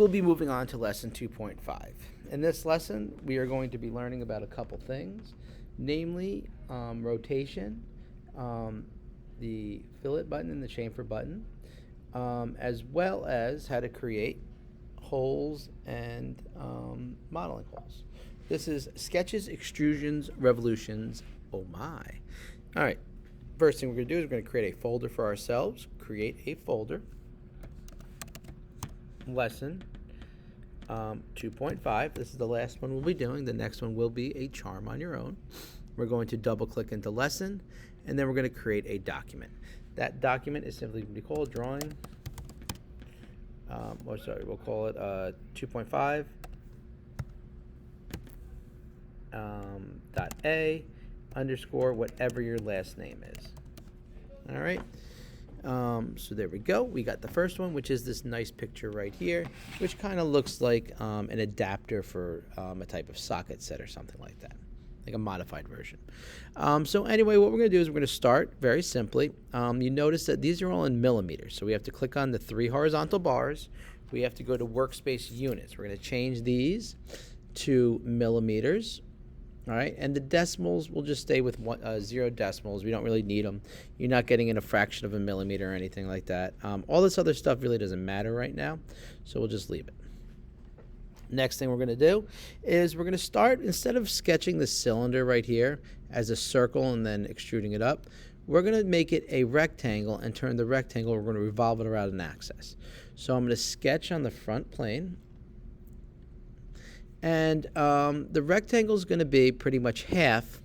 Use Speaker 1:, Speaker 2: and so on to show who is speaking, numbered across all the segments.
Speaker 1: We'll be moving on to lesson 2.5. In this lesson, we are going to be learning about a couple things, namely rotation, the fillet button and the chamfer button, as well as how to create holes and modeling holes. This is sketches, extrusions, revolutions. Oh my. All right. First thing we're going to do is we're going to create a folder for ourselves. Create a folder. Lesson 2.5. This is the last one we'll be doing. The next one will be a charm on your own. We're going to double click into lesson, and then we're going to create a document. That document is simply going to be called drawing. We'll call it 2.5 .a underscore whatever your last name is. All right. So there we go. We got the first one, which is this nice picture right here, which kind of looks like an adapter for a type of socket set or something like that, like a modified version. So anyway, what we're going to do is we're going to start very simply. You notice that these are all in millimeters, so we have to click on the 3 horizontal bars. We have to go to workspace units. We're going to change these to millimeters. All right, and the decimals will just stay with 0 decimals. We don't really need them. You're not getting in a fraction of a millimeter or anything like that. All this other stuff really doesn't matter right now, so we'll just leave it. Next thing we're going to do is we're going to start, instead of sketching the cylinder right here as a circle and then extruding it up, we're going to make it a rectangle and turn the rectangle, we're going to revolve it around an axis. So I'm going to sketch on the front plane. And the rectangle is going to be pretty much half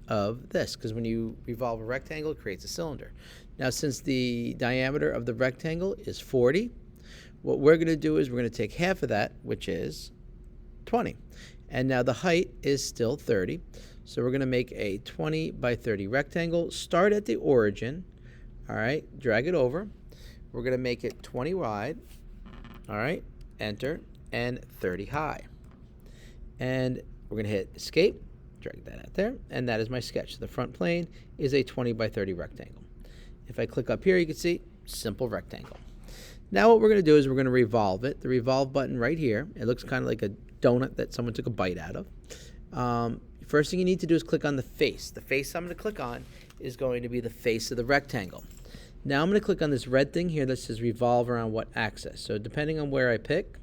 Speaker 1: of this, because when you revolve a rectangle, it creates a cylinder. Now, since the diameter of the rectangle is 40, what we're going to do is we're going to take half of that, which is 20. And now the height is still 30. So we're going to make a 20 by 30 rectangle. Start at the origin. All right, drag it over. We're going to make it 20 wide. All right, enter. And 30 high. And we're going to hit escape, drag that out there, and that is my sketch. The front plane is a 20 by 30 rectangle. If I click up here, you can see simple rectangle. Now what we're going to do is we're going to revolve it. The revolve button right here, it looks kind of like a donut that someone took a bite out of. First thing you need to do is click on the face. The face I'm going to click on is going to be the face of the rectangle. Now I'm going to click on this red thing here that says revolve around what axis. So depending on where I pick,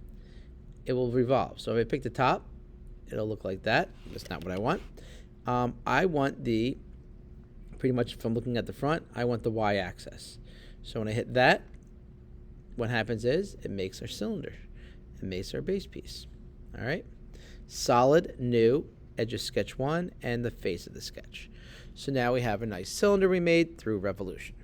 Speaker 1: it will revolve. So if I pick the top, it'll look like that. That's not what I want. I want the, pretty much from looking at the front, I want the y-axis. So when I hit that, what happens is it makes our cylinder. It makes our base piece. All right. Solid, new, edge of sketch 1, and the face of the sketch. So now we have a nice cylinder we made through revolution.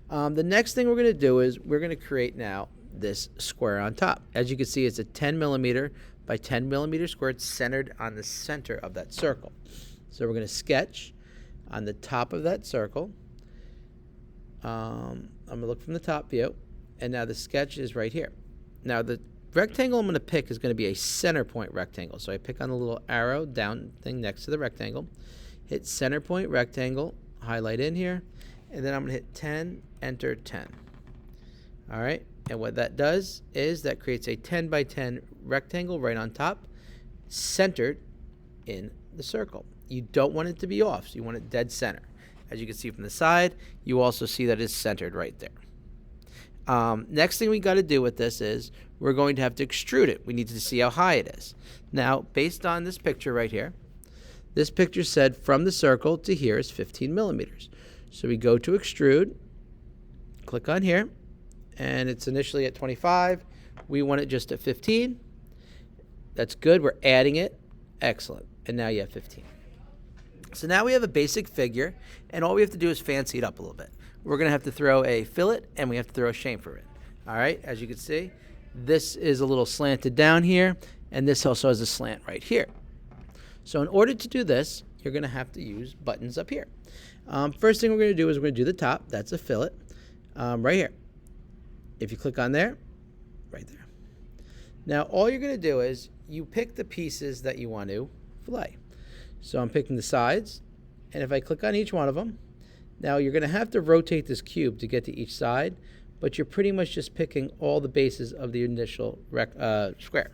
Speaker 1: The next thing we're going to do is we're going to create now this square on top. As you can see, it's a 10 millimeter by 10 millimeter square. It's centered on the center of that circle. So we're going to sketch on the top of that circle. I'm going to look from the top view, and now the sketch is right here. Now the rectangle I'm going to pick is going to be a center point rectangle. So I pick on the little arrow down thing next to the rectangle, hit center point rectangle, highlight in here, and then I'm going to hit 10, enter 10. All right. And what that does is that creates a 10 by 10 rectangle right on top, centered in the circle. You don't want it to be off, so you want it dead center. As you can see from the side, you also see that it's centered right there. Next thing we got to do with this is we're going to have to extrude it. We need to see how high it is. Now, based on this picture right here, this picture said from the circle to here is 15 millimeters. So we go to extrude, click on here, and it's initially at 25. We want it just at 15. That's good. We're adding it. Excellent. And now you have 15. So now we have a basic figure, and all we have to do is fancy it up a little bit. We're going to have to throw a fillet, and we have to throw a chamfer in. All right, as you can see, this is a little slanted down here, and this also has a slant right here. So in order to do this, you're going to have to use buttons up here. First thing we're going to do is we're going to do the top. That's a fillet right here. If you click on there, right there. Now, all you're going to do is you pick the pieces that you want to fillet. So I'm picking the sides, and if I click on each one of them, now you're going to have to rotate this cube to get to each side, but you're pretty much just picking all the bases of the initial square.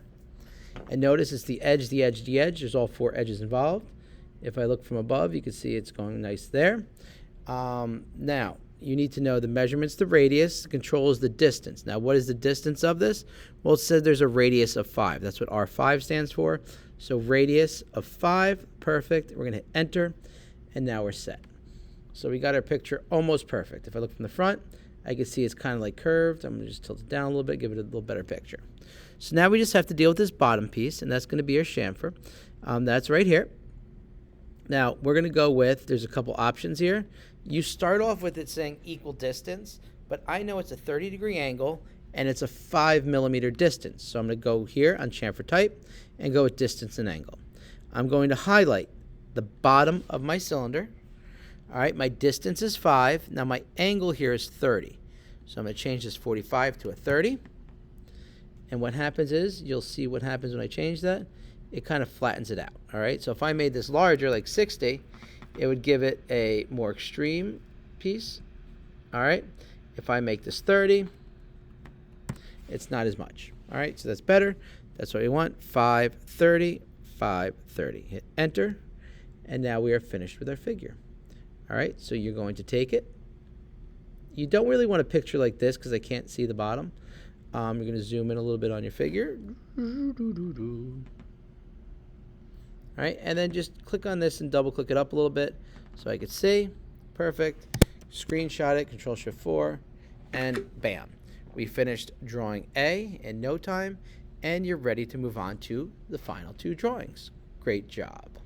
Speaker 1: And notice it's the edge, the edge, the edge. There's all 4 edges involved. If I look from above, you can see it's going nice there. Now, you need to know the measurements, the radius, the control is the distance. Now, what is the distance of this? Well, it says there's a radius of 5. That's what R5 stands for. So radius of 5, perfect. We're going to hit enter, and now we're set. So we got our picture almost perfect. If I look from the front, I can see it's kind of like curved. I'm going to just tilt it down a little bit, give it a little better picture. So now we just have to deal with this bottom piece, and that's going to be our chamfer. That's right here. Now, we're going to go with, there's a couple options here. You start off with it saying equal distance, but I know it's a 30-degree angle, and it's a 5 millimeter distance. So I'm going to go here on chamfer type and go with distance and angle. I'm going to highlight the bottom of my cylinder. All right, my distance is 5. Now my angle here is 30. So I'm going to change this 45 to a 30. And what happens is, you'll see what happens when I change that. It kind of flattens it out. All right, so if I made this larger, like 60, it would give it a more extreme piece. All right, if I make this 30, it's not as much. All right, so that's better. That's what we want. 530, 530. Hit enter, and now we are finished with our figure. All right, so you're going to take it. You don't really want a picture like this because I can't see the bottom. You're going to zoom in a little bit on your figure. All right, and then just click on this and double click it up a little bit so I could see. Perfect. Screenshot it, Control-Shift-4, and bam. We finished drawing A in no time, and you're ready to move on to the final 2 drawings. Great job.